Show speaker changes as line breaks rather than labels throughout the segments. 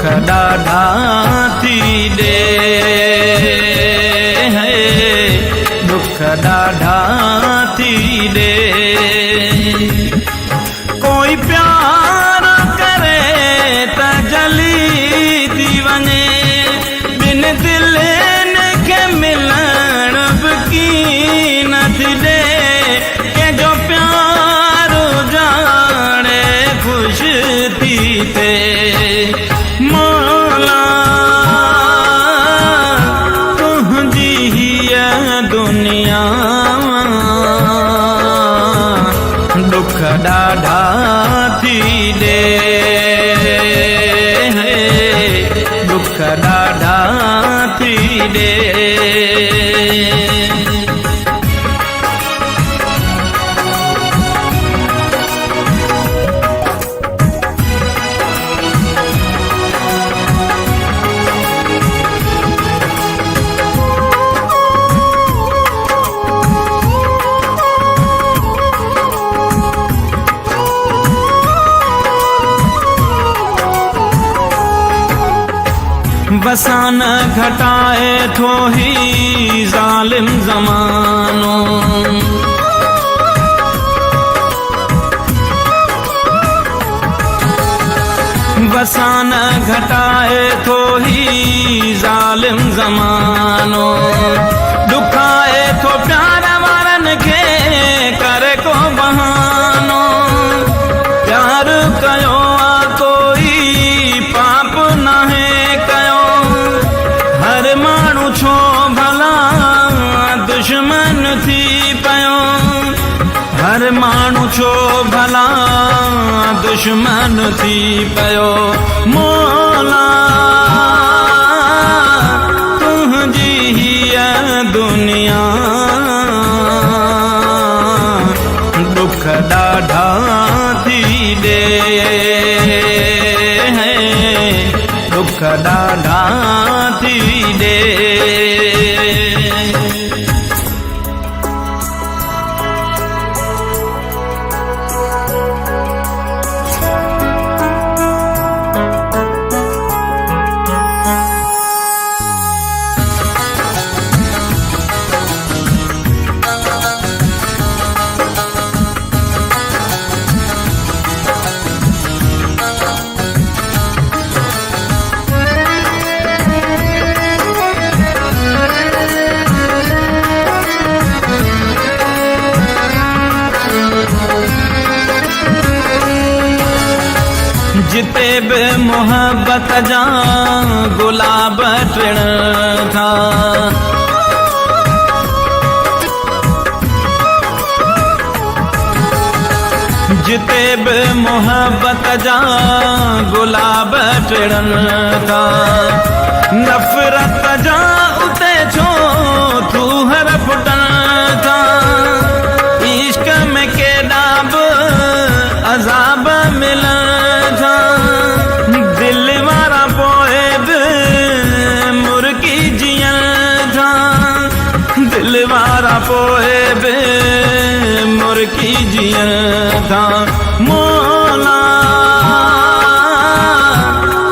दुख ॾाढा थी ॾे, दुख ॾाढा थी ॾे। कोई प्यार करे त जली थी वञे, बिन दिलनि खे मिलण बि की न थी ॾे। कंहिंजो प्यार ॼाणे ख़ुशि थी थिए। मौला तुंहिंजी हीअ दुनिया दुख ॾाढा थी ॾे, दुख ॾाढा थी ॾे। वसान घटाए थो ही ज़ालिम ज़मानो, वसान घटाए थो ही ज़ालिम ज़मानो। दुखाए थो प्यार वारनि खे करे को बहानो। प्यार कयो आ कोई पाप नाहे कयो, हर माण्हू छो भला दुश्मन थी पियो। हर माण्हू छो भला दुश्मन थी पियो। मौला तुंहिंजी हीअ दुनिया दुख ॾाढा थी ॾे, दुख ॾाढा थी ॾे। जिते बि मोहब्बत जा गुलाब टिण था, जिते बि मोहब्बत जा गुलाब टिण था। नफ़रत जा उते छो थूहर फुटन था। इश्क में केॾा बि अज़ाब मिलन था। दिल वारा पोइ बि मुर्गी जीअन था। दिल वारा पोइ बि मुर्गी जीअन था। मौला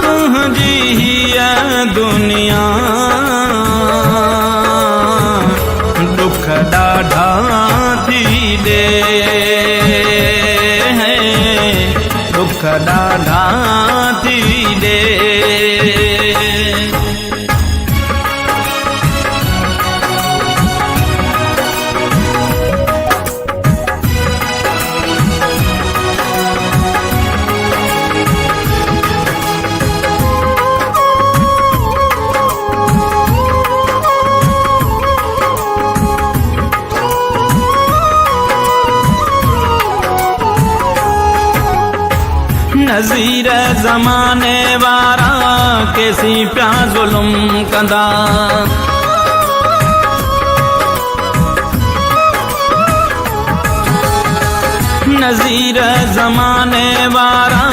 तुंहिंजी हीअ दुनिया दुख ॾाढा थी ॾे, दुख ॾाढा थी ॾे। नज़ीर ज़माने वारा केसी पिया ज़ुल्म कंदा। नज़ीर ज़माने वारा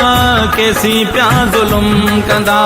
केसी पिया ज़ुल्म कंदा।